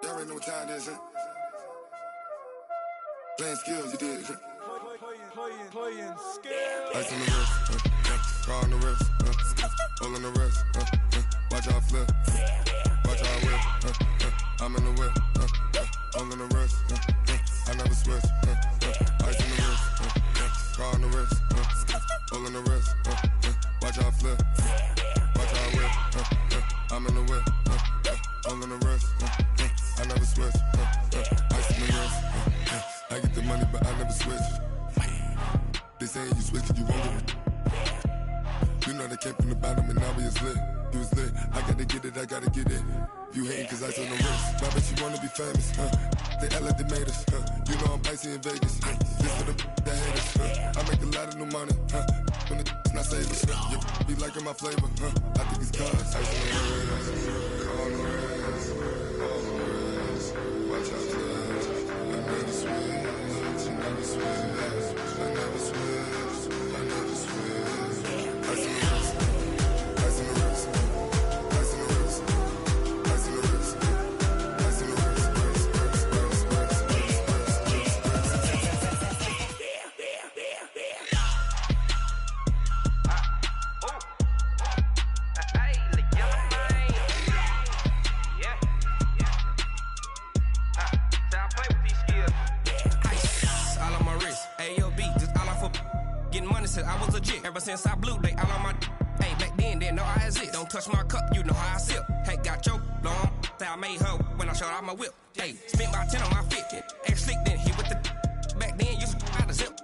You already know what time it is, huh? Playing skills, you did, huh? Playing skills. Ice on the wrist, car on the wrist, hole on the wrist, watch how I flip, watch how I whip, I'm in the whip, hole on the wrist, I never switch, ice on the wrist, car on the wrist, hole on the wrist, watch how I flip, watch how I whip, I'm in the whip, hole on the wrist, I never switch, ice on the wrist, I get the money but I never switch. They saying you switch it, you won't get it. You know they came from the bottom and now we is lit. You was lit, I gotta get it, I gotta get it. You hating cause ice on the wrist. I bet you wanna be famous, They act like they made us, You know I'm icy in Vegas, This for the that hate us, I make a lot of new money, When the not save us, You be liking my flavor, I think it's cause ice on the wrist, on the wrist, on the wrist. Watch out, cuz I never switch, I never switch. I never switch, I never switch. Ice on the wrist, ice on the wrist, ice on the wrist, ice on the wrist, ice on the wrist, I was legit. Ever since I blew, they all on my hey, back then, didn't know I exist. Don't touch my cup, you know how I sip. Hey, got your long, say I made her when I showed out my whip. Hey, spent my 10 on my fit. Ex slick, then hit with the back then, used to out the zip.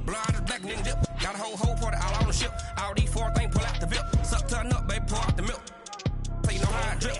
Blow out the back, then dip. Got a whole party all on the ship. All these four things, pull out the VIP. Suck to a nut, baby, pour out the milk. So you know how I drip.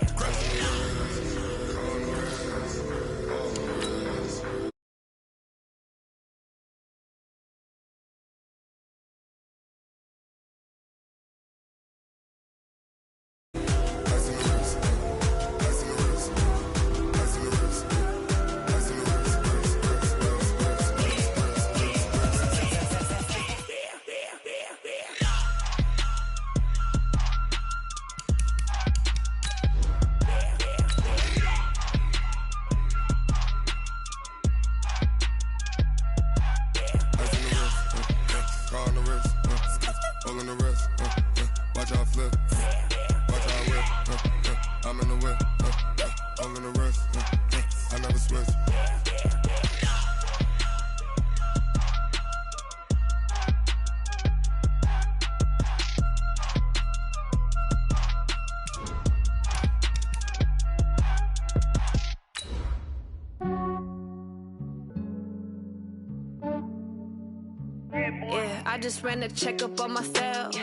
I just ran a checkup on myself.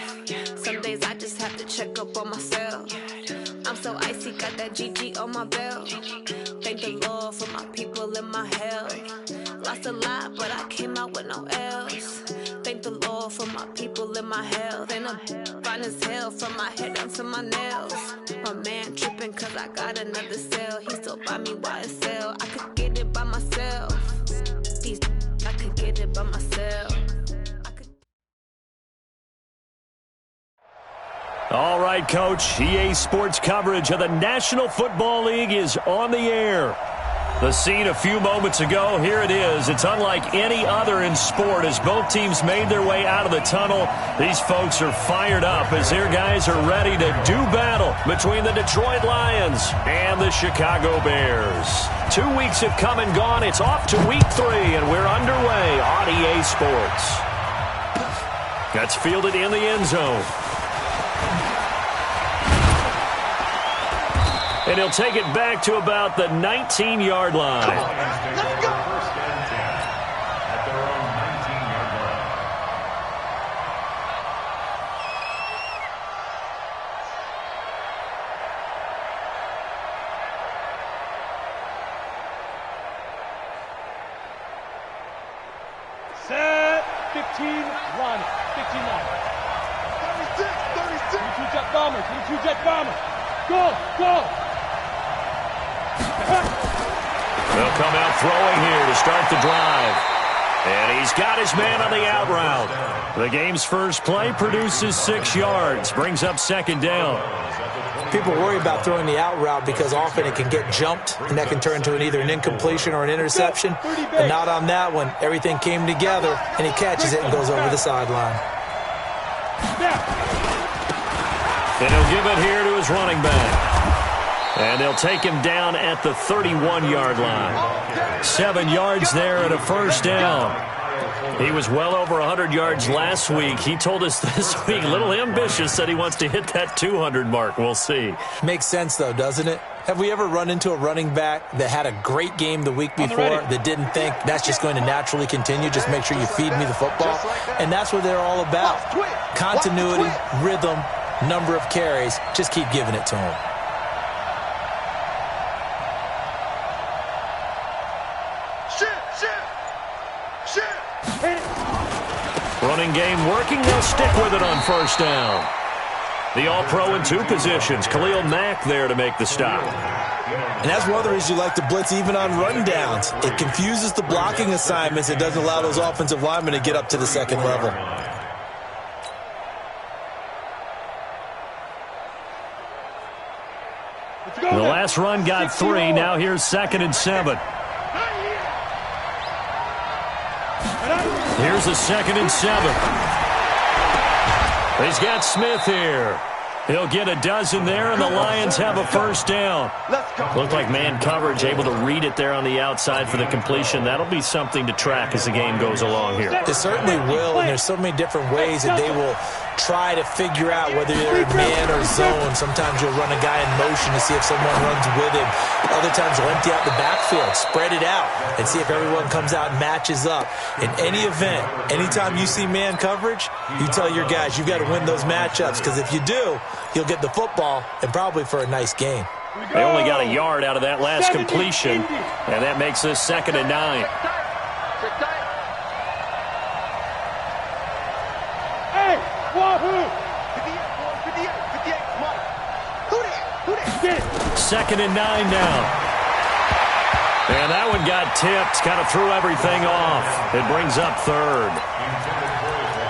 Some days I just have to check up on myself. I'm so icy, got that GG on my belt. Thank the Lord for my people and my health. Lost a lot, but I came out with no else. Thank the Lord for my people and my health. And I'm fine as hell from my head down to my nails. My man tripping cause I got another cell. He still buy me YSL. I could get it by myself. I could get it by myself. All right, Coach. EA Sports coverage of the National Football League is on the air. The scene a few moments ago, here it is. It's unlike any other in sport as both teams made their way out of the tunnel. These folks are fired up as their guys are ready to do battle between the Detroit Lions and the Chicago Bears. 2 weeks have come and gone. It's off to week 3, and we're underway on EA Sports. That's fielded in the end zone. And he'll take it back to about the 19-yard line. Let's go. First and 10 at their own 19-yard line. Set. 15, run. 15 line. 36. 22 jet bombers. 22 jet bombers. Go. They'll come out throwing here to start the drive. And he's got his man on the out route. The game's first play produces 6 yards, brings up second down. People worry about throwing the out route because often it can get jumped, and that can turn into either an incompletion or an interception. But not on that one. Everything came together, and he catches it and goes over the sideline. And he'll give it here to his running back. And they'll take him down at the 31-yard line. 7 yards there and a first down. He was well over 100 yards last week. He told us this week, a little ambitious, said he wants to hit that 200 mark. We'll see. Makes sense, though, doesn't it? Have we ever run into a running back that had a great game the week before that didn't think that's just going to naturally continue? Just make sure you feed me the football. And that's what they're all about. Continuity, rhythm, number of carries. Just keep giving it to him. Running game working. They'll stick with it on first down. The All-Pro in 2 positions. Khalil Mack there to make the stop. And that's one of the reasons you like to blitz even on rundowns. It confuses the blocking assignments. It doesn't allow those offensive linemen to get up to the second level. The last run got 3. Now here's 2nd and 7. Here's a 2nd and 7. He's got Smith here. He'll get a dozen there, and the Lions have a first down. Looked like man coverage, able to read it there on the outside for the completion. That'll be something to track as the game goes along here. It certainly will, and there's so many different ways that they will try to figure out whether they're in man or zone. Sometimes you'll run a guy in motion to see if someone runs with him. Other times you'll empty out the backfield, spread it out, and see if everyone comes out and matches up. In any event, anytime you see man coverage, you tell your guys you've got to win those matchups, because if you do, you'll get the football and probably for a nice game. They only got a yard out of that last completion, and that makes this 2nd and 9. Second and 9 now. And that one got tipped, kind of threw everything off. It brings up 3rd.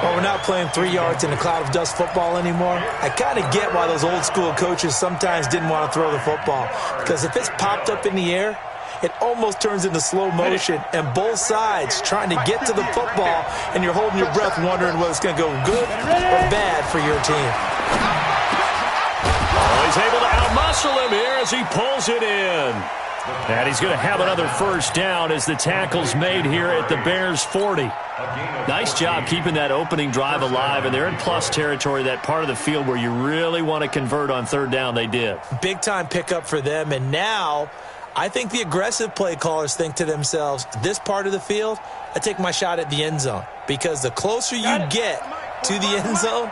Well, we're not playing 3 yards in a cloud of dust football anymore. I kind of get why those old school coaches sometimes didn't want to throw the football. Because if it's popped up in the air, it almost turns into slow motion. And both sides trying to get to the football, and you're holding your breath wondering whether it's going to go good or bad for your team. Oh, he's able to outmuscle him here as he pulls it in. And he's going to have another first down as the tackle's made here at the Bears' 40. Nice job keeping that opening drive alive, and they're in plus territory, that part of the field where you really want to convert on 3rd down. They did. Big-time pickup for them, and now I think the aggressive play callers think to themselves, this part of the field, I take my shot at the end zone, because the closer you get to the end zone,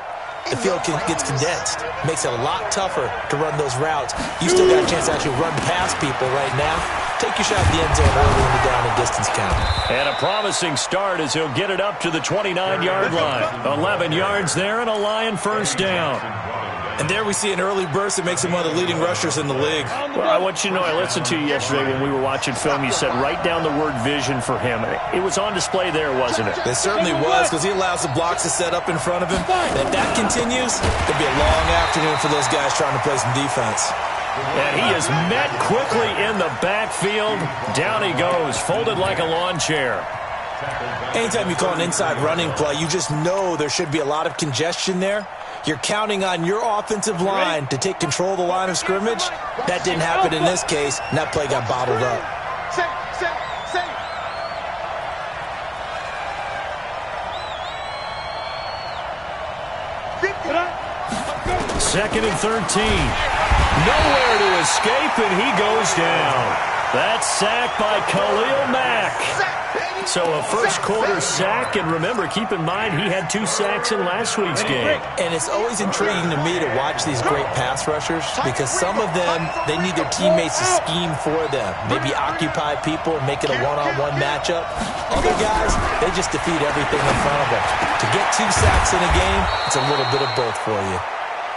the field gets condensed. Makes it a lot tougher to run those routes. You still got a chance to actually run past people right now. Take your shot at the end zone early in the down and distance count. And a promising start as he'll get it up to the 29-yard line. 11 yards there and a Lion first down. And there we see an early burst that makes him one of the leading rushers in the league. Well, I want you to know, I listened to you yesterday when we were watching film. You said write down the word vision for him. It was on display there, wasn't it? It certainly was, because he allows the blocks to set up in front of him. And if that continues, it'll be a long afternoon for those guys trying to play some defense. And he is met quickly in the backfield. Down he goes, folded like a lawn chair. Anytime you call an inside running play, you just know there should be a lot of congestion there. You're counting on your offensive line to take control of the line of scrimmage. That didn't happen in this case, and that play got bottled up. Second and 13. Nowhere to escape, and he goes down. That's sacked by Khalil Mack. So a first-quarter sack, and remember, keep in mind, he had 2 sacks in last week's game. And it's always intriguing to me to watch these great pass rushers, because some of them, they need their teammates to scheme for them. Maybe occupy people and make it a one-on-one matchup. Other guys, they just defeat everything in front of them. To get 2 sacks in a game, it's a little bit of both for you.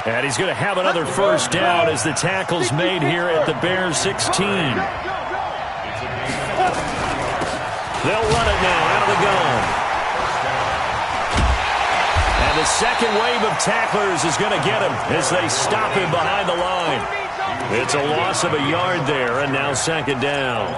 And he's going to have another first down as the tackle's made here at the Bears' 16. They'll run it now out of the gun. And And the second wave of tacklers is going to get him as they stop him behind the line. It's a loss of a yard there, and now second down.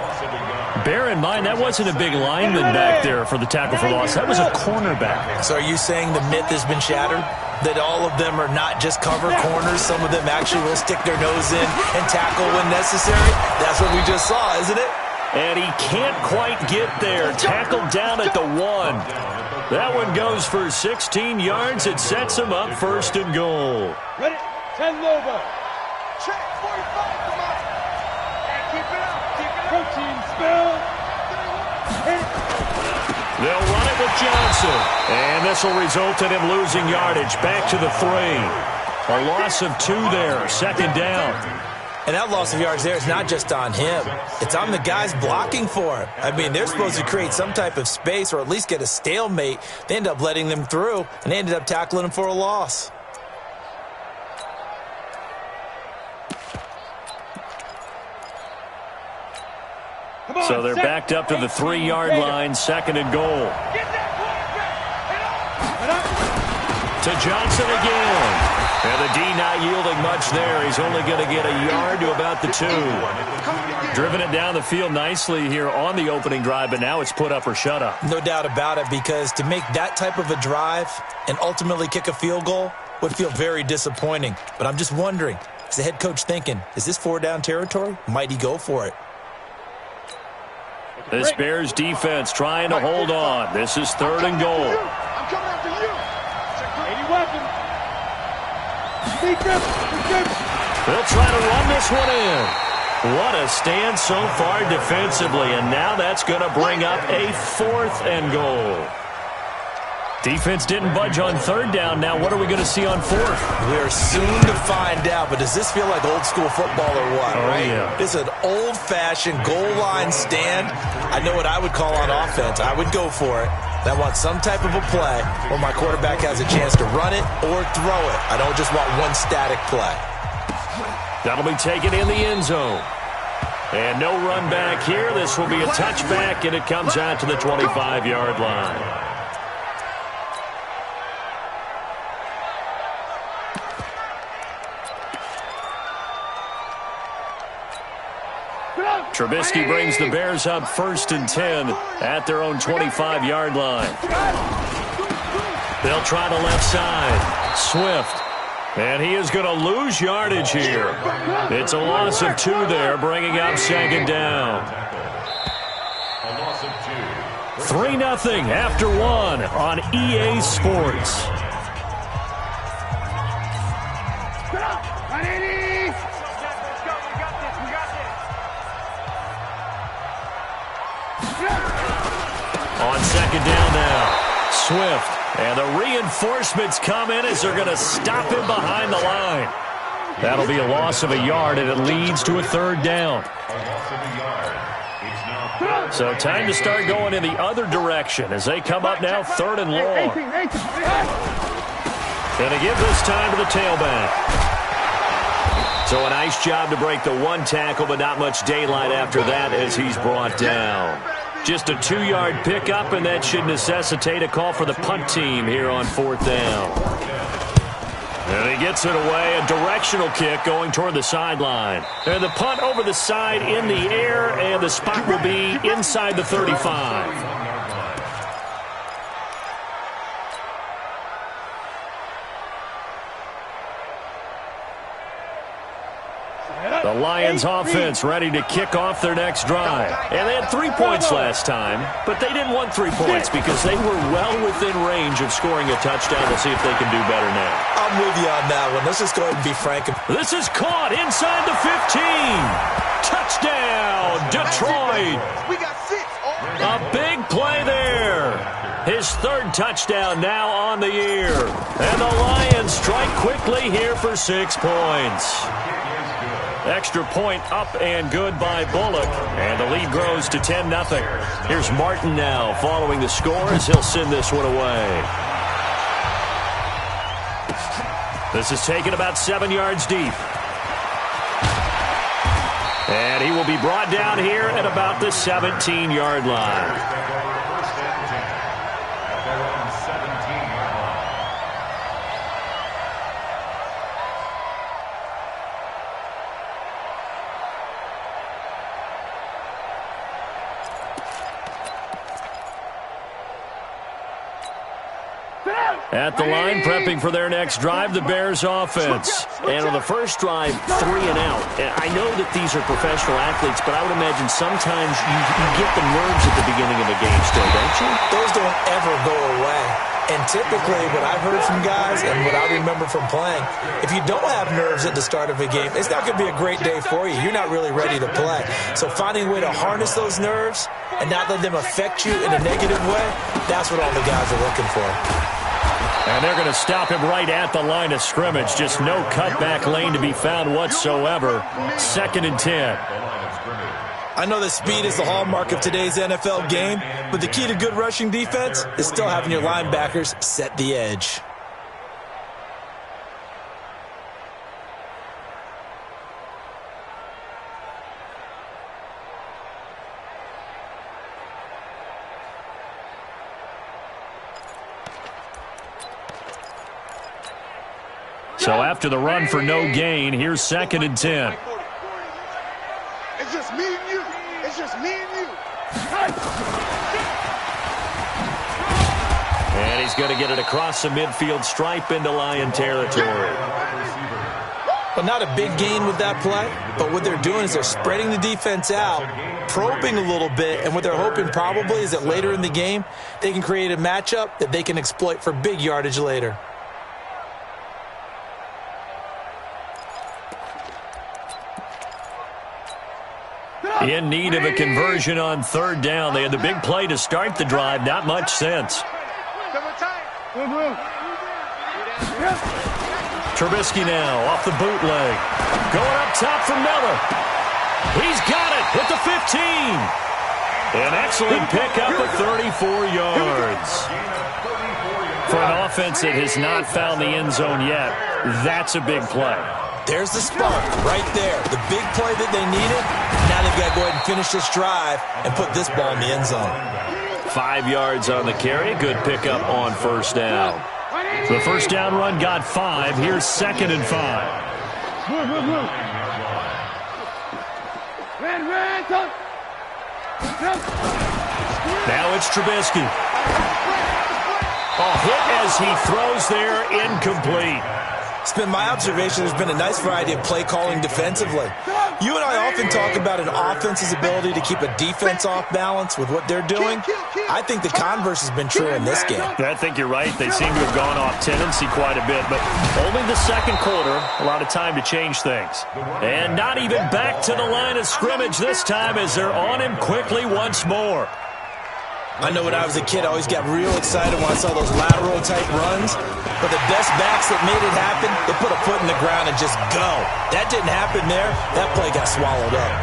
Bear in mind, that wasn't a big lineman back there for the tackle for loss. That was a cornerback. So are you saying the myth has been shattered? That all of them are not just cover corners? Some of them actually will stick their nose in and tackle when necessary? That's what we just saw, isn't it? And he can't quite get there. Tackled down at the 1. That one goes for 16 yards. It sets him up first and goal. Ready? 10 Lobo. Check 45, come on. And keep it up, keep it up. Protein spill. They'll run it with Johnson. And this will result in him losing yardage. Back to the 3. A loss of 2 there. Second down. And that loss of yards there is not just on him. It's on the guys blocking for him. I mean, they're supposed to create some type of space or at least get a stalemate. They end up letting them through, and they ended up tackling him for a loss. So they're backed up to the 3-yard line, second and goal. To Johnson again. And the D not yielding much there. He's only going to get a yard to about the 2. Driven it down the field nicely here on the opening drive, but now it's put up or shut up. No doubt about it, because to make that type of a drive and ultimately kick a field goal would feel very disappointing. But I'm just wondering, is the head coach thinking, is this 4-down territory? Might he go for it? This Bears defense trying to hold on. This is third and goal. I'm coming after you. 80 weapon. They'll try to run this one in. What a stand so far defensively, and now that's going to bring up a 4th and goal. Defense didn't budge on third down. Now what are we going to see on 4th? We're soon to find out, but does this feel like old school football or what, right? Yeah. This is an old-fashioned goal line stand. I know what I would call on offense. I would go for it. I want some type of a play where my quarterback has a chance to run it or throw it. I don't just want one static play. That'll be taken in the end zone. And no run back here. This will be a touchback, and it comes out to the 25-yard line. Trubisky brings the Bears up 1st and 10 at their own 25-yard line. They'll try the left side. Swift. And he is going to lose yardage here. It's a loss of 2 there, bringing up second down. 3-0 after 1 on EA Sports. On second down now, Swift. And the reinforcements come in as they're going to stop him behind the line. That'll be a loss of a yard, and it leads to a 3rd down. So time to start going in the other direction as they come up now 3rd and long. And they give this time to the tailback. So a nice job to break the 1 tackle, but not much daylight after that as he's brought down. Just a 2-yard pickup, and that should necessitate a call for the punt team here on 4th down. And he gets it away, a directional kick going toward the sideline. And the punt over the side in the air, and the spot will be inside the 35. The Lions offense ready to kick off their next drive. And they had 3 points last time, but they didn't want 3 points because they were well within range of scoring a touchdown. We'll see if they can do better now. I'm with you on that one. Let's just go ahead and be frank. This is caught inside the 15. Touchdown, Detroit. We got 6. A big play there. His 3rd touchdown now on the year. And the Lions strike quickly here for 6 points. Extra point up and good by Bullock. And the lead grows to 10-0. Here's Martin now following the score as he'll send this one away. This is taken about 7 yards deep. And he will be brought down here at about the 17-yard line. At the line, prepping for their next drive, the Bears offense. And on the first drive, 3 and out. And I know that these are professional athletes, but I would imagine sometimes you get the nerves at the beginning of a game still, don't you? Those don't ever go away. And typically, what I've heard from guys and what I remember from playing, if you don't have nerves at the start of a game, it's not going to be a great day for you. You're not really ready to play. So finding a way to harness those nerves and not let them affect you in a negative way, that's what all the guys are looking for. And they're going to stop him right at the line of scrimmage. Just no cutback lane to be found whatsoever. 2nd and 10. I know that speed is the hallmark of today's NFL game, but the key to good rushing defense is still having your linebackers set the edge. So after the run for no gain, here's 2nd and 10. It's just me and you. It's just me and you. And he's going to get it across the midfield stripe into Lion territory. Well, not a big gain with that play, but what they're doing is they're spreading the defense out, probing a little bit, and what they're hoping probably is that later in the game, they can create a matchup that they can exploit for big yardage later. In need of a conversion on 3rd down. They had the big play to start the drive. Not much sense. Trubisky now off the bootleg. Going up top for Miller. He's got it with the 15. An excellent pickup of 34 yards. For an offense that has not found the end zone yet, that's a big play. There's the spark right there. The big play that they needed. Now they've got to go ahead and finish this drive and put this ball in the end zone. 5 yards on the carry. Good pickup on 1st down. The 1st down run got 5. Here's 2nd and 5. Now it's Trubisky. A hit as he throws there, incomplete. It's been my observation there's been a nice variety of play calling defensively. You and I often talk about an offense's ability to keep a defense off balance with what they're doing. I think the converse has been true in this game. I think you're right. They seem to have gone off tendency quite a bit, but only the 2nd quarter, a lot of time to change things. And not even back to the line of scrimmage this time as they're on him quickly once more. I know when I was a kid, I always got real excited when I saw those lateral-type runs. But the best backs that made it happen, they put a foot in the ground and just go. That didn't happen there. That play got swallowed up.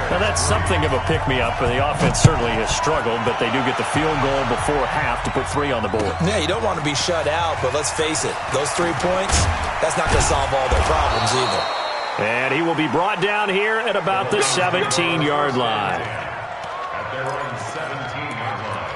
Now, that's something of a pick-me-up, and the offense certainly has struggled, but they do get the field goal before half to put 3 on the board. Yeah, you don't want to be shut out, but let's face it. Those 3 points, that's not going to solve all their problems either. And he will be brought down here at about the 17-yard line. At their own 17-yard line.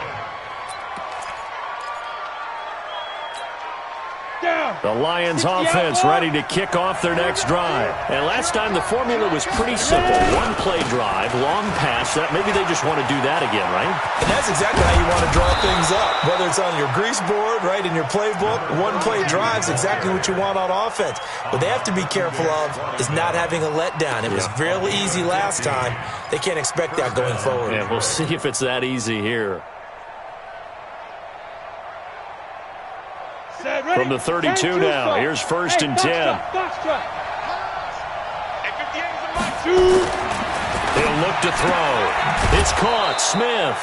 The Lions offense ready to kick off their next drive. And last time the formula was pretty simple. 1-play drive, long pass. Maybe they just want to do that again, right? And that's exactly how you want to draw things up. Whether it's on your grease board, right, in your playbook, 1-play drive is exactly what you want on offense. What they have to be careful of is not having a letdown. It was real easy last time. They can't expect that going forward. Yeah, we'll see if it's that easy here. From the 32 now, here's 1st and 10. He'll look to throw. It's caught. Smith.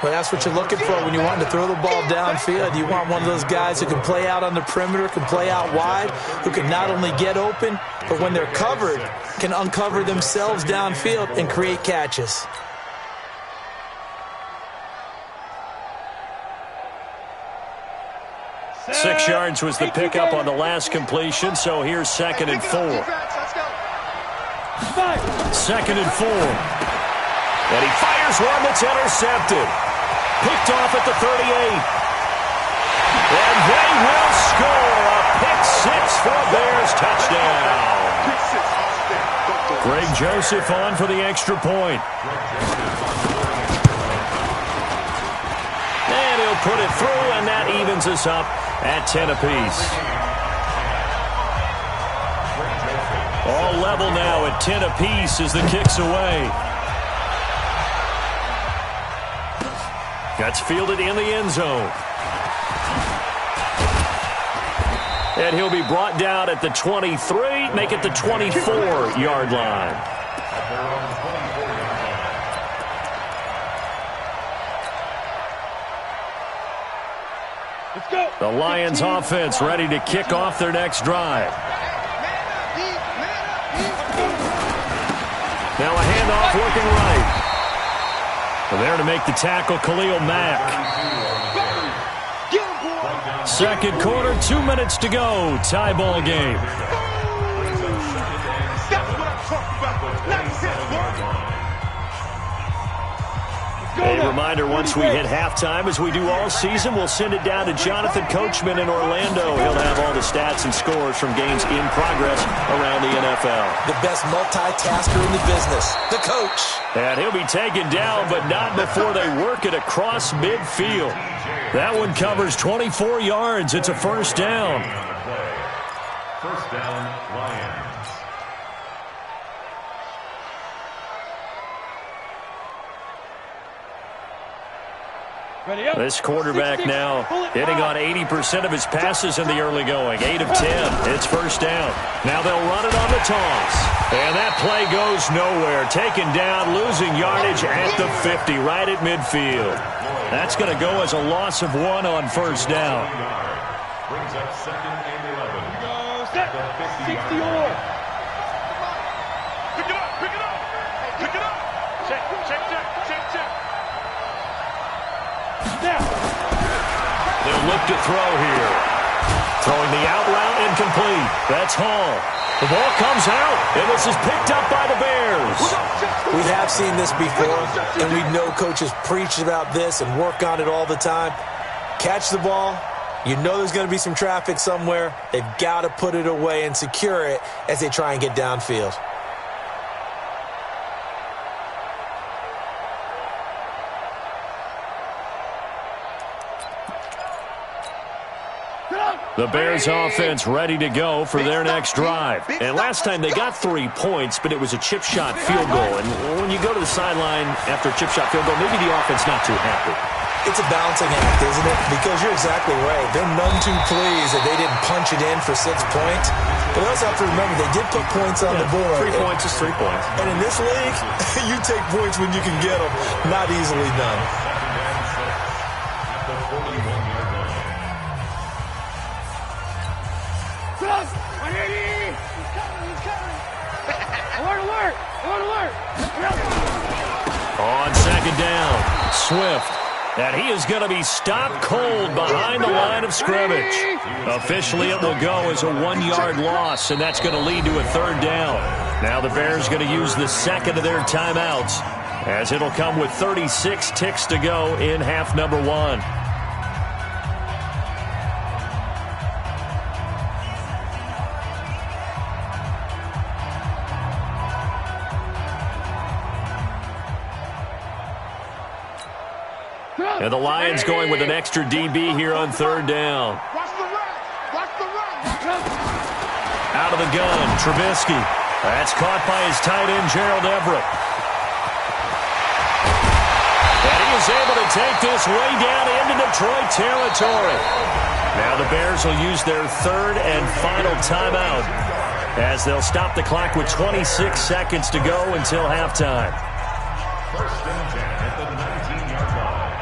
Well, that's what you're looking for when you want to throw the ball downfield. You want one of those guys who can play out on the perimeter, can play out wide, who can not only get open, but when they're covered, can uncover themselves downfield and create catches. Six yards was the pickup on the last completion, so here's 2nd and 4. 2nd and 4. And he fires one that's intercepted. Picked off at the 38. And they will score a pick-6 for a Bears touchdown. Greg Joseph on for the extra point. And he'll put it through, and that evens us up at 10 apiece. All level now at 10 apiece as the kick's away. That's fielded in the end zone. And he'll be brought down at the 23, make it the 24-yard line. Let's go. The Lions offense ready to kick off their next drive. Now a handoff working right. There to make the tackle, Khalil Mack. Second quarter, 2 minutes to go. Tie ball game. A reminder, once we hit halftime, as we do all season, we'll send it down to Jonathan Coachman in Orlando. He'll have all the stats and scores from games in progress around the NFL. The best multitasker in the business, the coach. And he'll be taken down, but not before they work it across midfield. That one covers 24 yards. It's a first down. First down, Lions. This quarterback now hitting on 80% of his passes in the early going. 8 of 10. It's first down. Now they'll run it on the toss. And that play goes nowhere. Taken down, losing yardage at the 50, right at midfield. That's going to go as a loss of 1 on first down. Brings up second and 11. Set. 60 or. Pick it up. Pick it up. Pick it up. Check. Check. Check. Check. Check. Now. They'll look to throw here. Throwing the out route incomplete. That's Hall. The ball comes out, and this is picked up by the Bears. We have seen this before, and we know coaches preach about this and work on it all the time. Catch the ball. You know there's going to be some traffic somewhere. They've got to put it away and secure it as they try and get downfield. The Bears offense ready to go for their next drive. And last time they got 3 points, but it was a chip shot field goal. And when you go to the sideline after a chip shot field goal, maybe the offense not too happy. It's a balancing act, isn't it? Because you're exactly right. They're none too pleased that they didn't punch it in for 6 points. But they also have to remember they did put points on the board. 3 points is 3 points. And in this league, you take points when you can get them. Not easily done. At the 41-yard line. Alert! Alert! On second down, Swift. And he is going to be stopped cold behind the line of scrimmage. Officially, it will go as a 1-yard loss, and that's going to lead to a third down. Now the Bears going to use the second of their timeouts, as it'll come with 36 ticks to go in half number 1. And the Lions going with an extra DB here on third down. Watch the run! Watch the run! Out of the gun, Trubisky. That's caught by his tight end, Gerald Everett. And he is able to take this way down into Detroit territory. Now the Bears will use their third and final timeout, as they'll stop the clock with 26 seconds to go until halftime. First and 10 at the 19-yard line.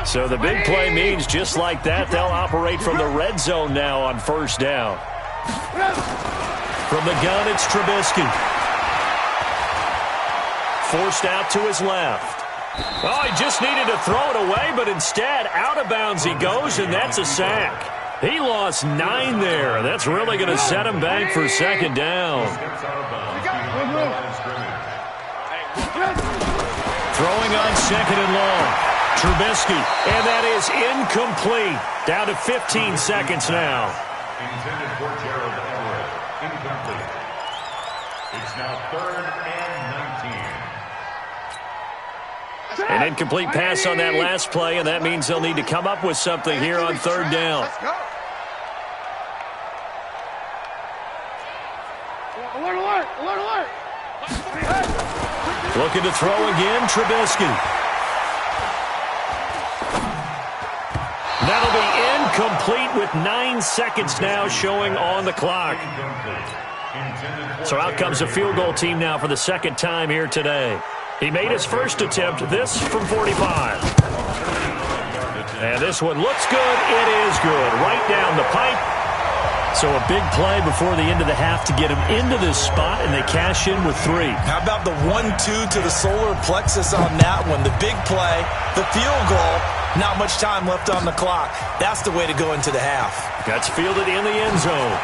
So the big play means just like that, they'll operate from the red zone now on first down. From the gun, it's Trubisky. Forced out to his left. Oh, he just needed to throw it away, but instead, out of bounds he goes, and that's a sack. He lost 9 there. That's really going to set him back for second down. Throwing on second and long. Trubisky, and that is incomplete. Down to 15 seconds now. Intended for Gerald Everett. Incomplete. It's now third and 19. An incomplete pass on that last play, and that means they'll need to come up with something here on third down. Let's go. Alert, alert, alert, alert. Looking to throw again, Trubisky. That'll be incomplete with 9 seconds now showing on the clock. So out comes a field goal team now for the second time here today. He made his first attempt, this from 45. And this one looks good. It is good. Right down the pipe. So a big play before the end of the half to get him into this spot, and they cash in with 3. How about the 1-2 to the solar plexus on that one? The big play, the field goal, not much time left on the clock. That's the way to go into the half. That's fielded in the end zone.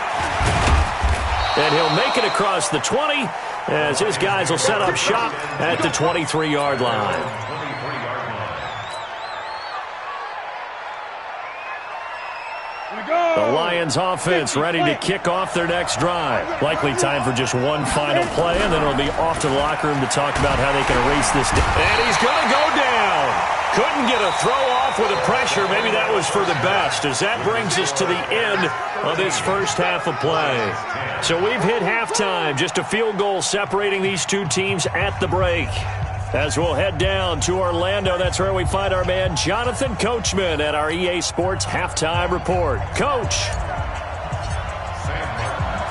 And he'll make it across the 20 as his guys will set up shop at the 23-yard line. The Lions offense ready to kick off their next drive. Likely time for just one final play, and then it'll be off to the locker room to talk about how they can erase this. And he's going to go down. Couldn't get a throw off with the pressure. Maybe that was for the best, as that brings us to the end of this first half of play. So we've hit halftime. Just a field goal separating these two teams at the break. As we'll head down to Orlando, that's where we find our man Jonathan Coachman at our EA Sports Halftime Report. Coach.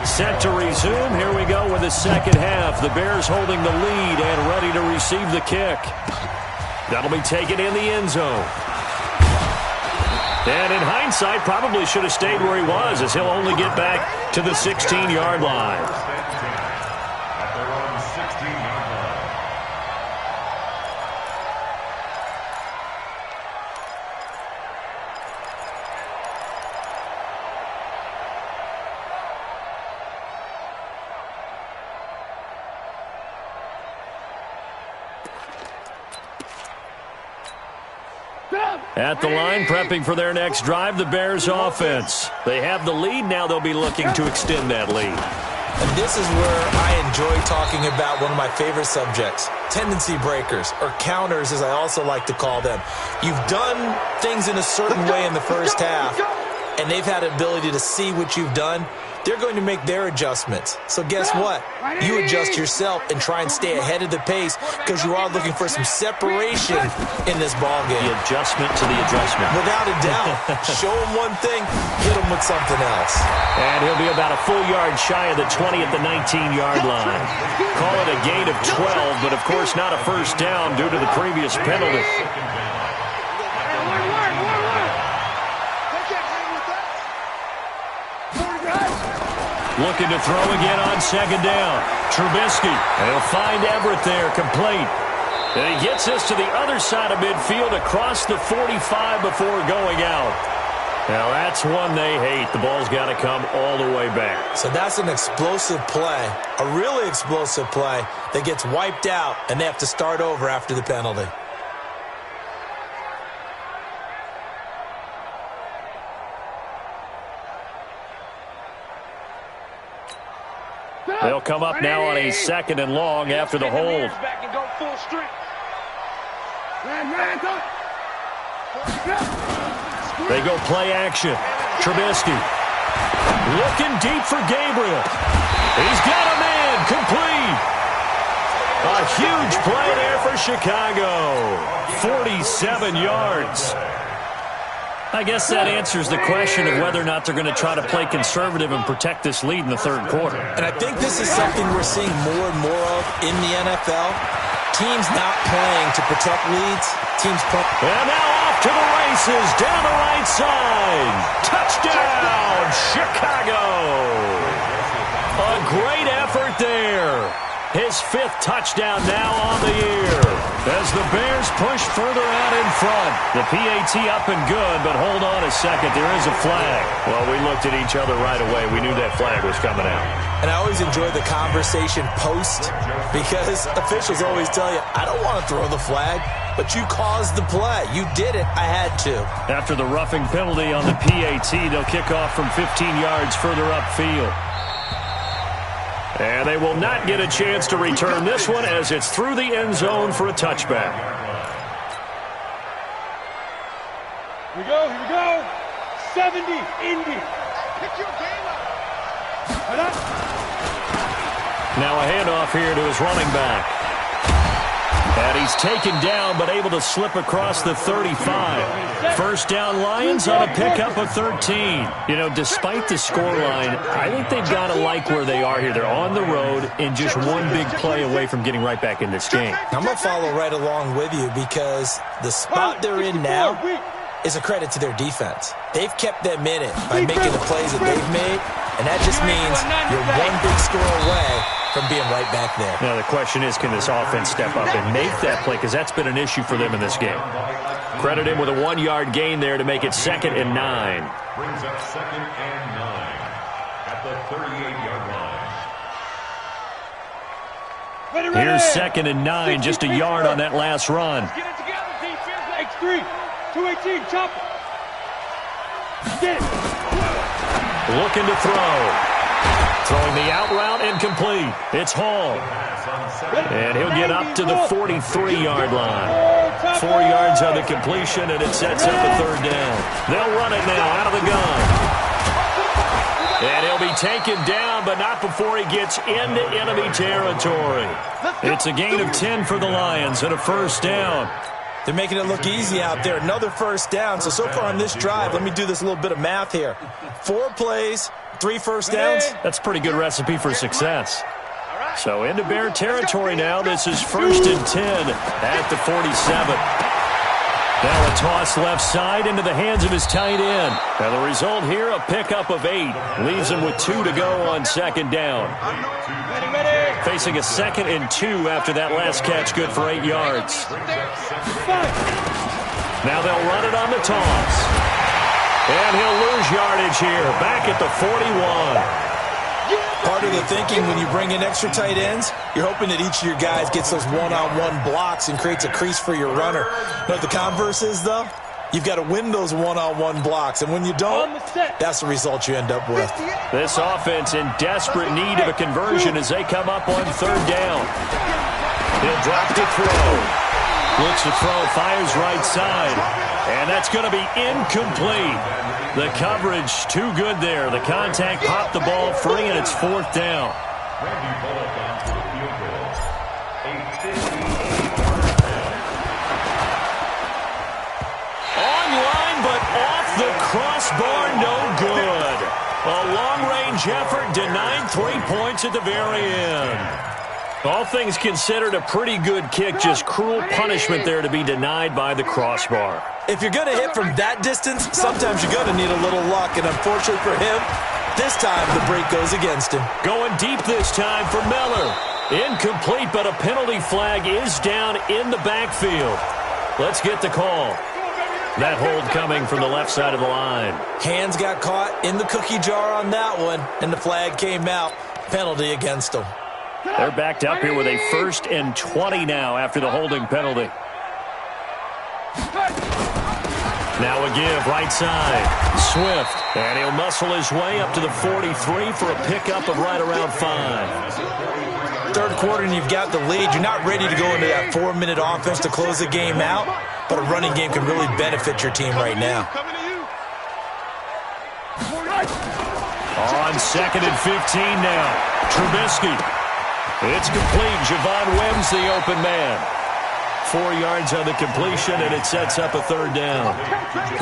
Set to resume. Here we go with the second half. The Bears holding the lead and ready to receive the kick. That'll be taken in the end zone. And in hindsight, probably should have stayed where he was, as he'll only get back to the 16-yard line. At the line, prepping for their next drive, the Bears offense. They have the lead. Now they'll be looking to extend that lead. And this is where I enjoy talking about one of my favorite subjects, tendency breakers, or counters as I also like to call them. You've done things in a certain way in the first half, and they've had an ability to see what you've done. They're going to make their adjustments. So guess what? You adjust yourself and try and stay ahead of the pace because you are looking for some separation in this ball game. The adjustment to the adjustment. Without a doubt. Show them one thing, hit them with something else. And he'll be about a full yard shy of the 20 at the 19-yard line. Call it a gain of 12, but of course not a first down due to the previous penalty. Looking to throw again on second down. Trubisky. He'll find Everett there, complete. And he gets us to the other side of midfield across the 45 before going out. Now that's one they hate. The ball's got to come all the way back. So that's an explosive play, a really explosive play that gets wiped out, and they have to start over after the penalty. They'll come up now on a second and long after the hold. They go play action. Trubisky looking deep for Gabriel. He's got a man, complete. A huge play there for Chicago. 47 yards. I guess that answers the question of whether or not they're going to try to play conservative and protect this lead in the third quarter. And I think this is something we're seeing more and more of in the NFL. Teams not playing to protect leads. Teams playing. And now off to the races, down the right side. Touchdown, Chicago. A great effort there. His 5th touchdown now on the year. As the Bears push further out in front. The PAT up and good, but hold on a second. There is a flag. Well, we looked at each other right away. We knew that flag was coming out. And I always enjoy the conversation post because officials always tell you, I don't want to throw the flag, but you caused the play. You did it. I had to. After the roughing penalty on the PAT, they'll kick off from 15 yards further upfield. And they will not get a chance to return this one as it's through the end zone for a touchback. we go, here we go. 70, Indy. Pick your game up. Now a handoff here to his running back. And he's taken down, but able to slip across the 35. First down Lions on a pickup of 13. You know, despite the scoreline, I think they've got to like where they are here. They're on the road and just one big play away from getting right back in this game. I'm going to follow right along with you because the spot they're in now is a credit to their defense. They've kept them in it by making the plays that they've made, and that just means you're one big score away from being right back there. Now the question is, can this offense step up and make that play? Because that's been an issue for them in this game. Credit him with a 1-yard gain there to make it 2nd and 9. Brings up 2nd and 9 at the 38-yard line. Here's 2nd and 9, just a yard on that last run. Get it together, defense. X3, 218, chop it. Get it. Looking to throw. Throwing the out route incomplete. It's Hall. And he'll get up to the 43-yard line. 4 yards on the completion, and it sets up a 3rd down. They'll run it now out of the gun. And he'll be taken down, but not before he gets into enemy territory. It's a gain of 10 for the Lions and a 1st down. They're making it look easy out there. Another 1st down. So far on this drive, let me do this little bit of math here. 4 plays, 3 first downs. That's a pretty good recipe for success. So into Bear territory now. This is 1st and 10 at the 47. Now a toss left side into the hands of his tight end. Now the result here, a pickup of 8. Leaves him with 2 to go on 2nd down. Facing a 2nd and 2 after that last catch, good for 8 yards. Now they'll run it on the toss. And he'll lose yardage here, back at the 41. Part of the thinking when you bring in extra tight ends, you're hoping that each of your guys gets those one-on-one blocks and creates a crease for your runner. But the converse is, though, you've got to win those one-on-one blocks. And when you don't, that's the result you end up with. This offense in desperate need of a conversion as they come up on 3rd down. He'll drop to throw. Looks to throw, fires right side. And that's going to be incomplete. The coverage too good there. The contact popped the ball free, and it's 4th down. Online, but off the crossbar, no good. A long-range effort denied 3 points at the very end. All things considered, a pretty good kick, just cruel punishment there to be denied by the crossbar. If you're going to hit from that distance, sometimes you're going to need a little luck, and unfortunately for him, this time the break goes against him. Going deep this time for Miller. Incomplete, but a penalty flag is down in the backfield. Let's get the call. That hold coming from the left side of the line. Hands got caught in the cookie jar on that one, and the flag came out. Penalty against them. They're backed up here with a 1st and 20 now after the holding penalty. Now a give, right side. Swift, and he'll muscle his way up to the 43 for a pickup of right around 5. 3rd quarter, and you've got the lead. You're not ready to go into that 4-minute offense to close the game out, but a running game can really benefit your team right now. On 2nd and 15 now. Trubisky. It's complete. Javon Wims, the open man. 4 yards on the completion, and it sets up a 3rd down.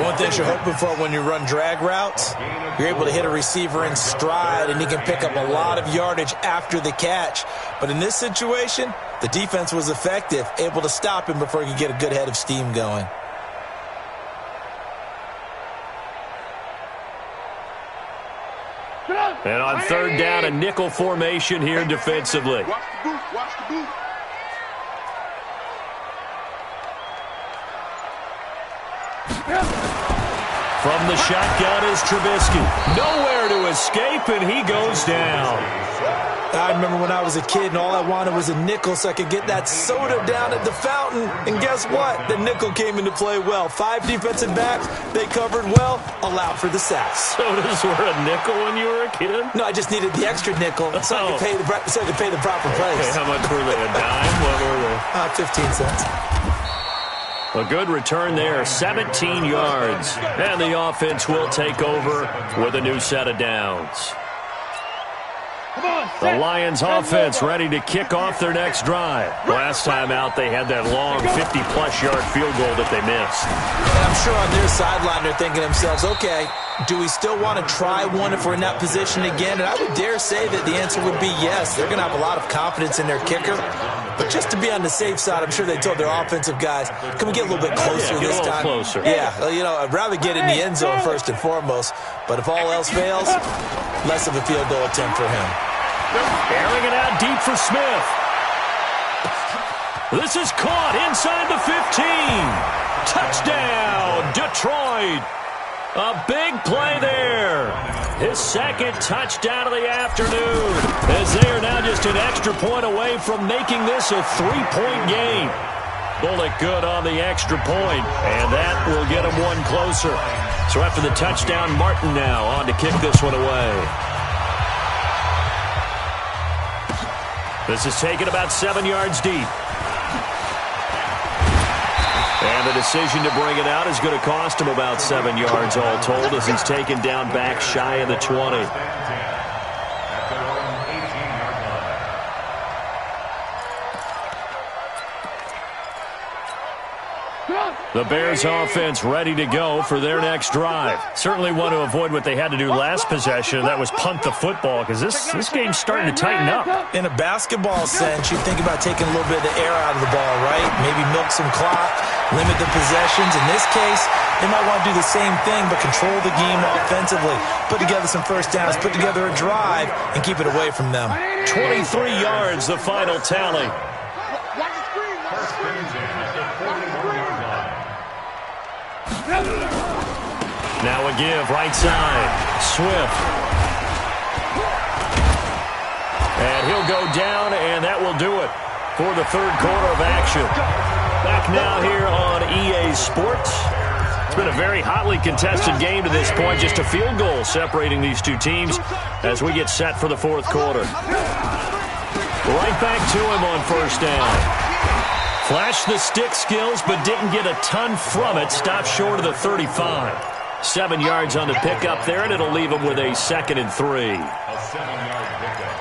One thing you're hoping for when you run drag routes, you're able to hit a receiver in stride, and he can pick up a lot of yardage after the catch. But in this situation, the defense was effective, able to stop him before he could get a good head of steam going. And on 3rd down, a nickel formation here defensively. Watch the boot, watch the boot. From the shotgun is Trubisky. Nowhere to escape, and he goes down. I remember when I was a kid and all I wanted was a nickel so I could get that soda down at the fountain. And guess what? The nickel came into play well. 5 defensive backs, they covered well, allowed for the sacks. Sodas were a nickel when you were a kid? No, I just needed the extra nickel so I could pay the proper price. Okay, how much were they? A dime? What were they? 15 cents. A good return there, 17 yards. And the offense will take over with a new set of downs. The Lions offense ready to kick off their next drive. Last time out, they had that long 50-plus yard field goal that they missed. And I'm sure on their sideline they're thinking to themselves, okay, do we still want to try one if we're in that position again? And I would dare say that the answer would be yes. They're going to have a lot of confidence in their kicker. But just to be on the safe side, I'm sure they told their offensive guys, can we get a little bit closer this time? Closer. Yeah, I'd rather get in the end zone first and foremost. But if all else fails, less of a field goal attempt for him. Airing it out deep for Smith. This is caught inside the 15. Touchdown, Detroit. A big play there. His second touchdown of the afternoon, as they are now just an extra point away from making this a 3-point game. Bullock good on the extra point, and that will get him one closer. So after the touchdown, Martin now on to kick this one away. This is taken about 7 yards deep. And the decision to bring it out is going to cost him about 7 yards all told, as he's taken down back shy of the 20. The Bears offense ready to go for their next drive. Certainly want to avoid what they had to do last possession, that was punt the football, because this game's starting to tighten up. In a basketball sense, you think about taking a little bit of the air out of the ball, right? Maybe milk some clock, limit the possessions. In this case, they might want to do the same thing, but control the game offensively. Put together some first downs, put together a drive, and keep it away from them. 23 yards, the final tally. Now a give, right side. Swift. And he'll go down, and that will do it for the third quarter of action. Back now here on EA Sports. It's been a very hotly contested game to this point. Just a field goal separating these two teams as we get set for the fourth quarter. Right back to him on first down. Flashed the stick skills, but didn't get a ton from it. Stopped short of the 35. 7 yards on the pickup there, and it'll leave him with a 2nd and 3. A 7-yard pickup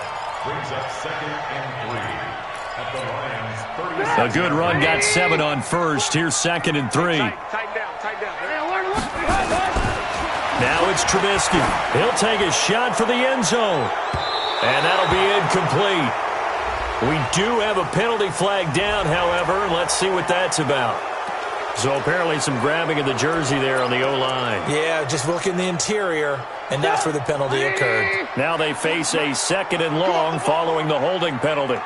brings up 2nd and 3 at the Lions' 30. A good run, got 7 on first. Here's 2nd and 3. Tight down. Now it's Trubisky. He'll take a shot for the end zone. And that'll be incomplete. We do have a penalty flag down, however. Let's see what that's about. So apparently some grabbing of the jersey there on the O-line. Yeah, just look in the interior, and that's where the penalty occurred. Now they face a 2nd and long following the holding penalty.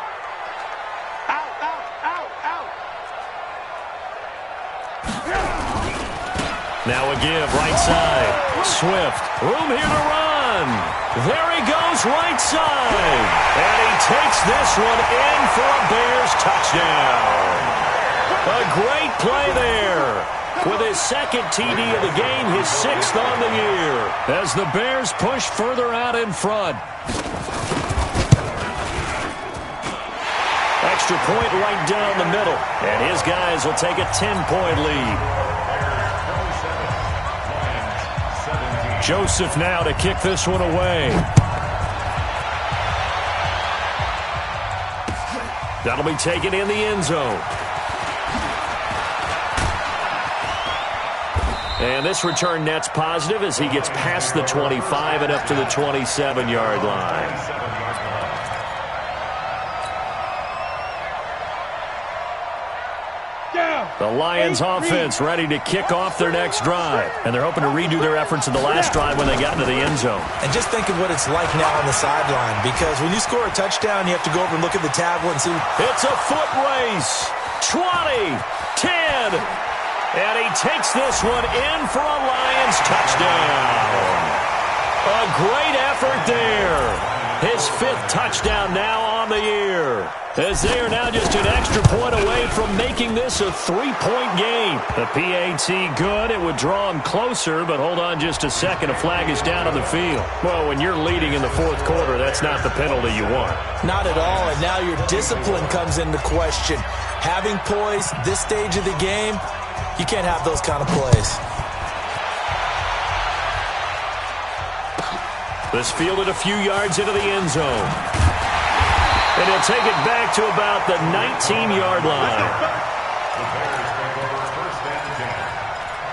Now a give, right side. Swift, room here to run. There he goes, right side. And he takes this one in for a Bears touchdown. A great play there. With his 2nd TD of the game, his 6th on the year. As the Bears push further out in front. Extra point right down the middle. And his guys will take a 10-point lead. Joseph now to kick this one away. That'll be taken in the end zone. And this return net's positive as he gets past the 25 and up to the 27-yard line. The Lions offense ready to kick off their next drive. And they're hoping to redo their efforts in the last drive when they got into the end zone. And just think of what it's like now on the sideline, because when you score a touchdown, you have to go over and look at the tablet and see. It's a foot race. 20, 10, and he takes this one in for a Lions touchdown. A great effort there. His 5th touchdown now on the year. As they are now just an extra point away from making this a 3-point game. The PAT good. It would draw him closer, but hold on just a second. A flag is down on the field. Well, when you're leading in the fourth quarter, that's not the penalty you want. Not at all, and now your discipline comes into question. Having poise this stage of the game, You can't have those kind of plays. This fielded a few yards into the end zone. And he'll take it back to about the 19-yard line. The Bears take over first and 10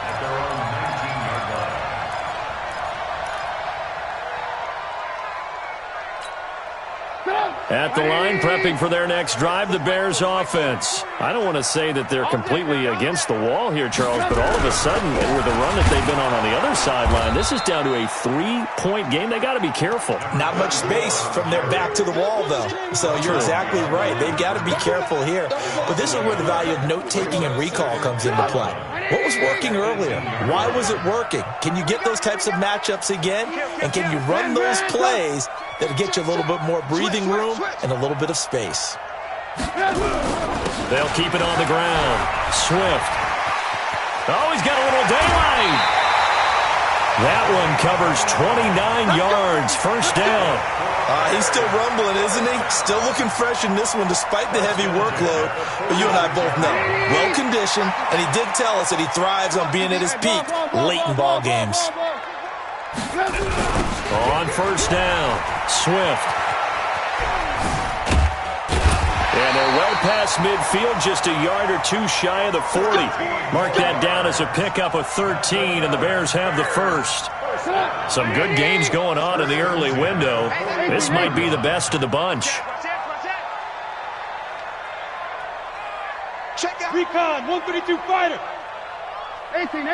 at their own 19-yard line. At the line, prepping for their next drive, the Bears offense. I don't want to say that they're completely against the wall here, Charles, but all of a sudden, with the run that they've been on the other sideline, this is down to a 3-point game. They got to be careful. Not much space from their back to the wall, though. So you're exactly right. They've got to be careful here. But this is where the value of note-taking and recall comes into play. What was working earlier? Why was it working? Can you get those types of matchups again? And can you run those plays that'll get you a little bit more breathing room and a little bit of space? They'll keep it on the ground. Swift. Oh, he's got a little daylight. That one covers 29 yards. First down. He's still rumbling, isn't he? Still looking fresh in this one despite the heavy workload. But you and I both know, well-conditioned, and he did tell us that he thrives on being at his peak late in ball games. On first down, Swift. And they're well past midfield, just a yard or two shy of the 40. Mark that down as a pickup of 13, and the Bears have the first. Some good games going on in the early window. This might be the best of the bunch. Recon, 132 fighter. 18.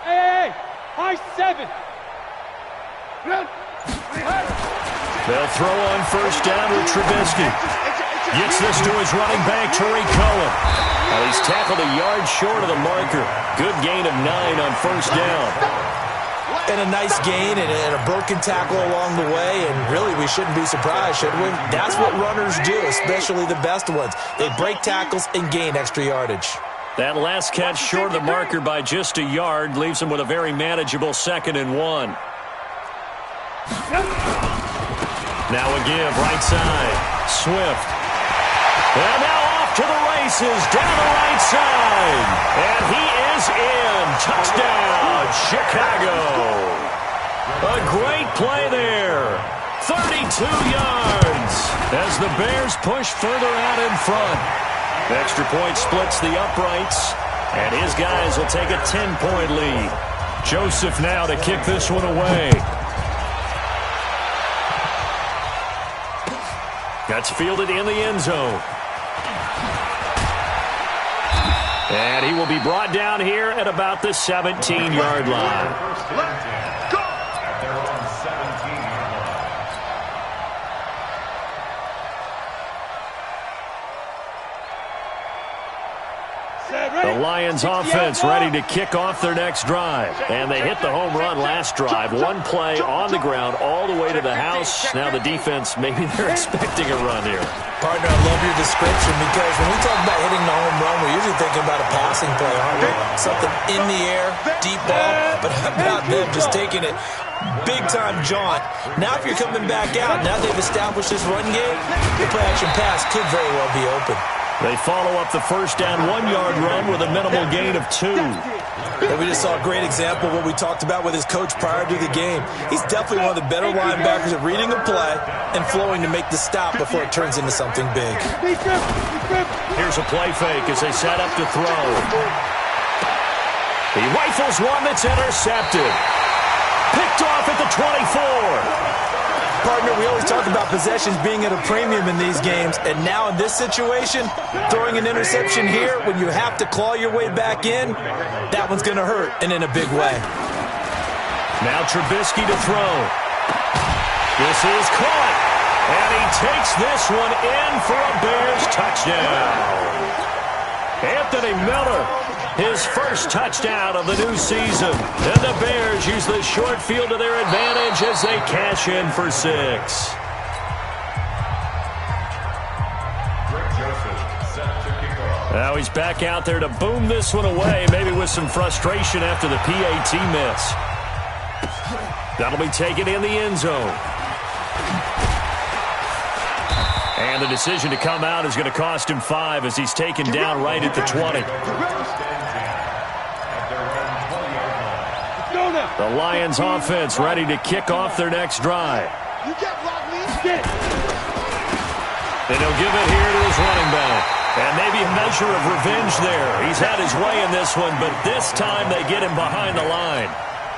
Hey, high 7. They'll throw on first down with Trubisky. Gets this to his running back, Tariq Cohen. Well, he's tackled a yard short of the marker. Good gain of 9 on first down. And a nice gain and a broken tackle along the way. And really, we shouldn't be surprised, should we? That's what runners do, especially the best ones. They break tackles and gain extra yardage. That last catch short of the marker by just a yard leaves him with a very manageable 2nd and 1. Now a give, right side. Swift. And now off to the races, down the right side. And he is in. Touchdown, Chicago. A great play there. 32 yards as the Bears push further out in front. Extra point splits the uprights, and his guys will take a 10-point lead. Joseph now to kick this one away. That's fielded in the end zone. And he will be brought down here at about the 17-yard line. First and 10 at their own 17-yard line. The Lions offense ready to kick off their next drive. And they hit the home run last drive. One play on the ground all the way to the house. Now the defense, maybe they're expecting a run here. Partner, I love your description because when we talk about hitting the home run, we're usually thinking about a passing play, aren't we? Something in the air, deep ball. But how about them just taking it big-time jaunt? Now if you're coming back out, now they've established this run game, the play-action pass could very well be open. They follow up the first down 1-yard run with a minimal gain of 2. And we just saw a great example of what we talked about with his coach prior to the game. He's definitely one of the better linebackers at reading a play and flowing to make the stop before it turns into something big. Here's a play fake as they set up to throw. He rifles one that's intercepted. Picked off at the 24. Partner, we always talk about possessions being at a premium in these games, and now in this situation, throwing an interception here when you have to claw your way back in, that one's going to hurt, and in a big way. Now Trubisky to throw. This is caught, and he takes this one in for a Bears touchdown. Anthony Miller, his first touchdown of the new season. And the Bears use the short field to their advantage as they cash in for 6. Greg Joseph set to kick off. Now he's back out there to boom this one away, maybe with some frustration after the PAT miss. That'll be taken in the end zone. And And the decision to come out is going to cost him 5 as he's taken down right at the 20. The Lions offense ready to kick off their next drive. You get blocked, Lee. And he'll give it here to his running back. And maybe a measure of revenge there. He's had his way in this one, but this time they get him behind the line.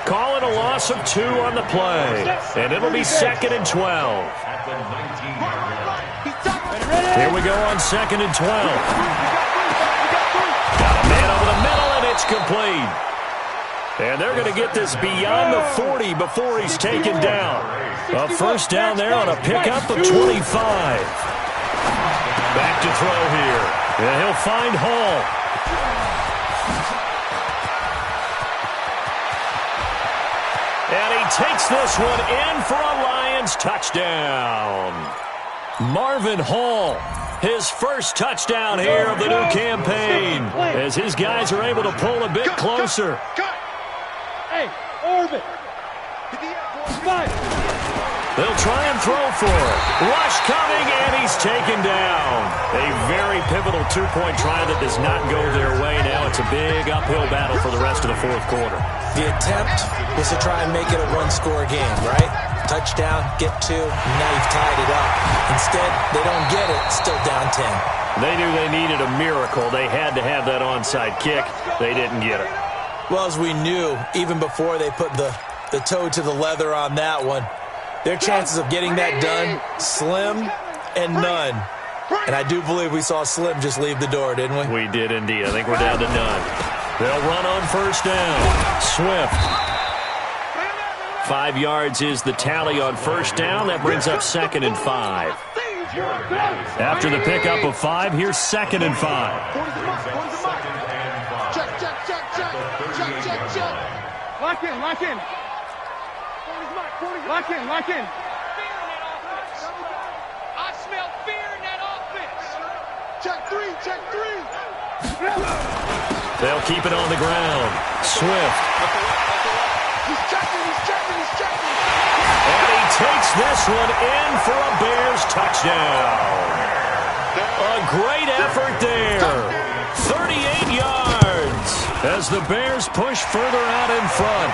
Call it a loss of 2 on the play. And it'll be 2nd and 12. Here we go on 2nd and 12. Got a man over the middle, and it's complete. And they're going to get this beyond the 40 before he's taken down. A first down there on a pickup of 25. Back to throw here. And he'll find Hall. And he takes this one in for a Lions touchdown. Marvin Hall, his first touchdown here of the new campaign, as his guys are able to pull a bit closer. Hey, orbit. They'll try and throw for it. Rush coming, and he's taken down. A very pivotal 2-point try that does not go their way. Now it's a big uphill battle for the rest of the fourth quarter. The attempt was to try and make it a one-score game, right? Touchdown, get 2, now you've tied it up. Instead, they don't get it, still down 10. They knew they needed a miracle. They had to have that onside kick. They didn't get it. Well, as we knew, even before they put the toe to the leather on that one, their chances of getting that done, slim and none. And I do believe we saw Slim just leave the door, didn't we? We did indeed. I think we're down to none. They'll run on first down. Swift. 5 yards is the tally on first down. That brings up 2nd and 5. After the pickup of 5, here's 2nd and 5. Lock in, lock in. Lock in, lock in. I smell fear in that offense. Check 3, check 3. They'll keep it on the ground. Swift. He's checking. And he takes this one in for a Bears touchdown. A great effort there. 38 yards as the Bears push further out in front.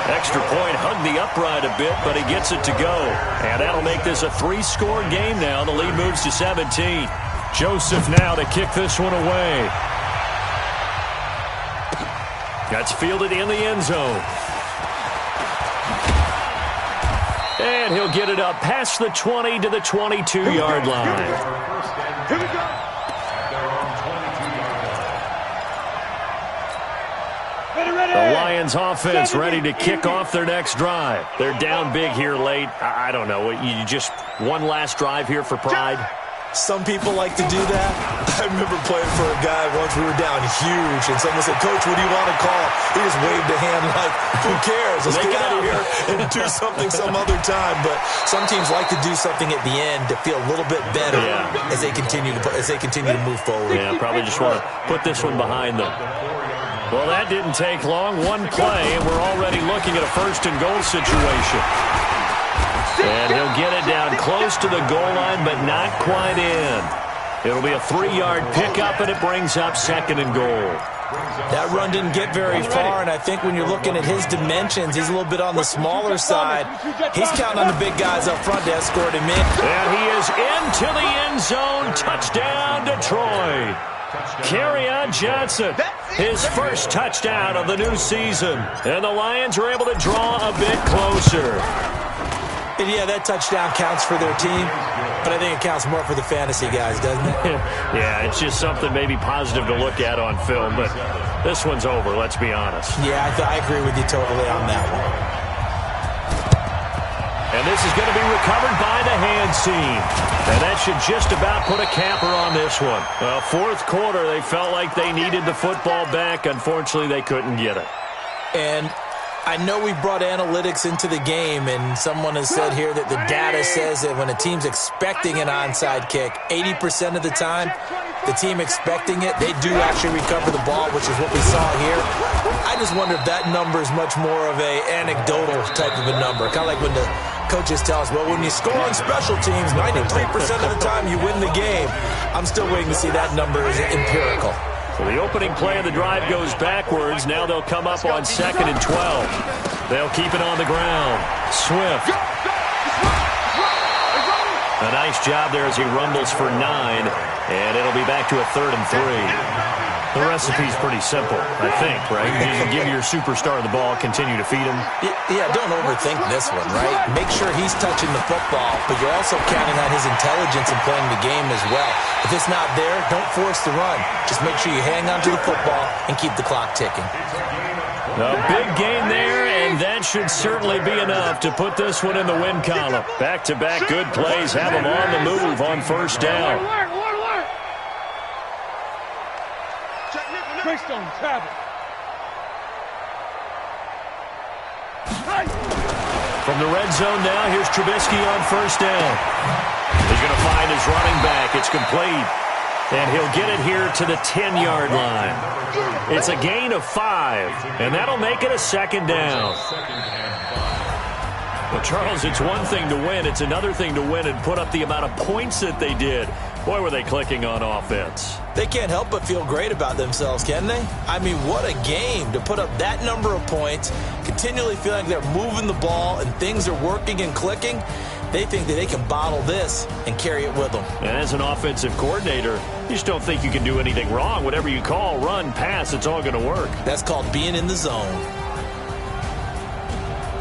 Extra point hugged the upright a bit, but he gets it to go. And that'll make this a 3-score game now. The lead moves to 17. Joseph now to kick this one away. That's fielded in the end zone. And he'll get it up past the 20 to the 22-yard line. Here we go. The Lions offense ready to kick off their next drive. They're down big here late. I don't know. You just one last drive here for pride? Some people like to do that. I remember playing for a guy once. We were down huge, and someone said, "Coach, what do you want to call?" He just waved a hand like, "Who cares? Let's get out of here and do something some other time." But some teams like to do something at the end to feel a little bit better as they continue to move forward. Yeah, probably just want to put this one behind them. Well, that didn't take long. One play, and we're already looking at a 1st and goal situation. And he'll get it down close to the goal line, but not quite in. It'll be a 3-yard pickup, and it brings up 2nd and goal. That run didn't get very far, and I think when you're looking at his dimensions, he's a little bit on the smaller side. He's counting on the big guys up front to escort him in. And he is into the end zone. Touchdown, Detroit. Kerryon Johnson, his first touchdown of the new season. And the Lions are able to draw a bit closer. And yeah, that touchdown counts for their team, but I think it counts more for the fantasy guys, doesn't it? Yeah, it's just something maybe positive to look at on film, but this one's over, let's be honest. Yeah, I agree with you totally on that one. And this is going to be recovered by the hands team. And that should just about put a capper on this one. Fourth quarter, they felt like they needed the football back. Unfortunately, they couldn't get it. And I know we brought analytics into the game, and someone has said here that the data says that when a team's expecting an onside kick, 80% of the time, the team expecting it, they do actually recover the ball, which is what we saw here. I just wonder if that number is much more of a anecdotal type of a number, kind of like when the Coaches tell us, well, when you score on special teams, 93% of the time you win the game. I'm still waiting to see that number is empirical. So the opening play of the drive goes backwards. Now they'll come up on 2nd and 12. They'll keep it on the ground. Swift. A nice job there as he rumbles for 9, and it'll be back to a 3rd and 3. The recipe's pretty simple, I think, right? You just give your superstar the ball, continue to feed him. Yeah, don't overthink this one, right? Make sure he's touching the football, but you're also counting on his intelligence in playing the game as well. If it's not there, don't force the run. Just make sure you hang on to the football and keep the clock ticking. A big gain there, and that should certainly be enough to put this one in the win column. Back-to-back good plays have them on the move on 1st down. From the red zone now, here's Trubisky on 1st down. He's going to find his running back. It's complete. And he'll get it here to the 10-yard line. It's a gain of 5, and that'll make it a 2nd down. Well, Charles, it's one thing to win. It's another thing to win and put up the amount of points that they did. Boy, were they clicking on offense. They can't help but feel great about themselves, can they? I mean, what a game to put up that number of points, continually feeling like they're moving the ball and things are working and clicking. They think that they can bottle this and carry it with them. And as an offensive coordinator, you just don't think you can do anything wrong. Whatever you call, run, pass, it's all going to work. That's called being in the zone.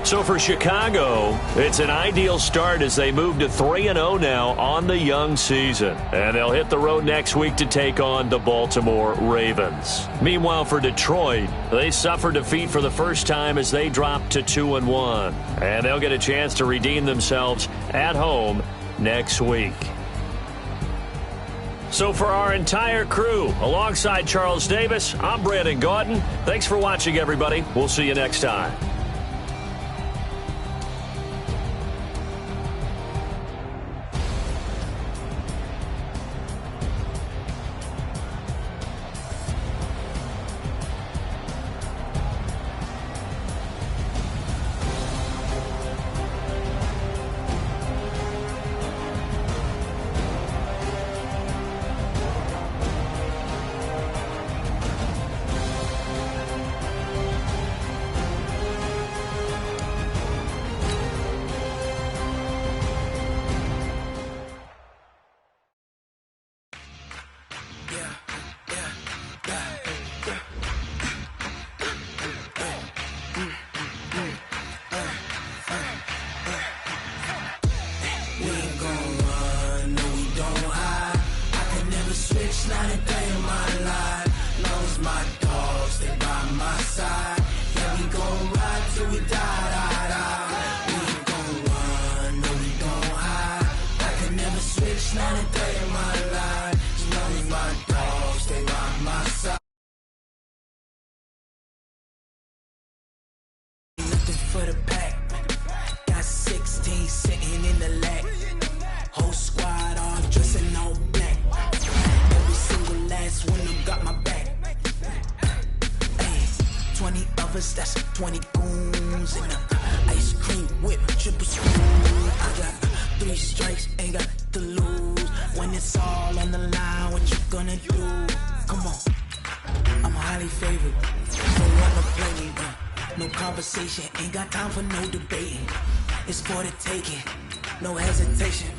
So for Chicago, it's an ideal start as they move to 3-0 now on the young season. And they'll hit the road next week to take on the Baltimore Ravens. Meanwhile, for Detroit, they suffered defeat for the first time as they dropped to 2-1. And they'll get a chance to redeem themselves at home next week. So for our entire crew, alongside Charles Davis, I'm Brandon Gaudin. Thanks for watching, everybody. We'll see you next time. For the pack, got 16 sitting in the lag. Whole squad all dressing all black. Every single last one of them got my back. Hey, 20 of us, that's 20 goons in the ice cream whip, triple spoon. I got 3 strikes, ain't got to lose. When it's all on the line, what you gonna do? Come on, I'm highly favored. Don't wanna play me, no conversation, ain't got time for no debating. It's for the taking, no hesitation.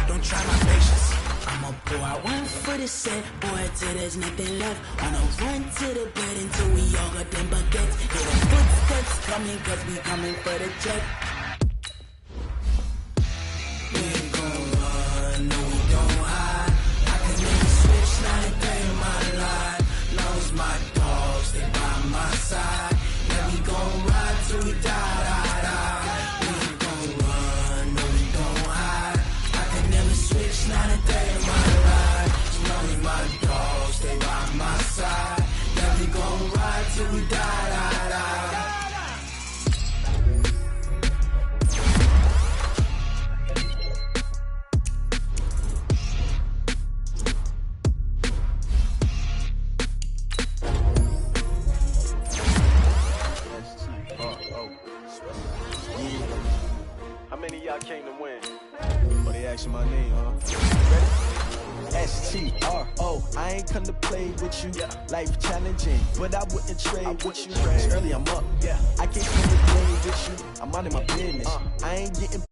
Don't try my patience. I'ma pour out one for the set, boy, till there's nothing left. Wanna run to the bed until we all got them baguettes. Hear the footsteps coming, cause we coming for the check. We ain't gon' run, no we don't hide. I can never switch, not a day in my life. Long as my dogs stay by my side. We gon' ride till we die. We ain't gon' run, no we don't hide. I can never switch, not a day in my life. As long as my dogs stay by my side. Yeah, we gon' ride till we die. But they asking my name, huh? S-T-R-O. I ain't come to play with you. Life challenging, but I wouldn't trade with you. It's early, I'm up. I can't spend the day with you. I'm minding my business. I ain't getting